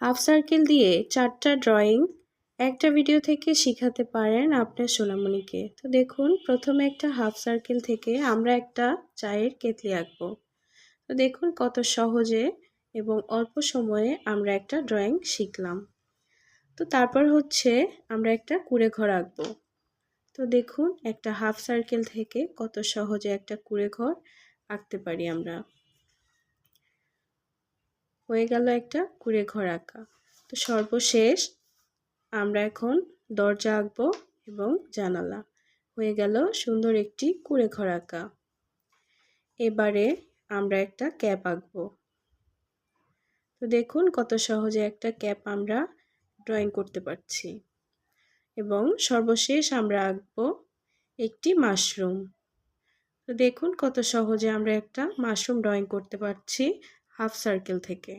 Half circle দিয়ে 4টা drawing একটা ভিডিও থেকে শিখাতে পারেন আপনার সোনামণিকে। তো দেখুন, প্রথমে একটা হাফ সার্কেল থেকে আমরা একটা চায়ের কেতলি আঁকবো। তো দেখুন কত সহজে এবং অল্প সময়ে আমরা একটা ড্রয়িং শিখলাম। তো তারপর হচ্ছে আমরা একটা কুঁড়েঘর আঁকবো। তো দেখুন একটা হাফ সার্কেল থেকে কত সহজে একটা কুঁড়েঘর আঁকতে পারি আমরা। হয়ে গেল একটা কুঁড়েঘর আঁকা। তো সর্বশেষ আমরা এখন দরজা আঁকবো এবং জানালা। হয়ে গেল সুন্দর একটি কুঁড়েঘর আঁকা। এবারে আমরা একটা ক্যাপ আঁকবো। তো দেখুন কত সহজে একটা ক্যাপ আমরা ড্রয়িং করতে পারছি। এবং সর্বশেষ আমরা আঁকবো একটি মাশরুম। তো দেখুন কত সহজে আমরা একটা মাশরুম ড্রয়িং করতে পারছি হাফ সার্কেল থেকে।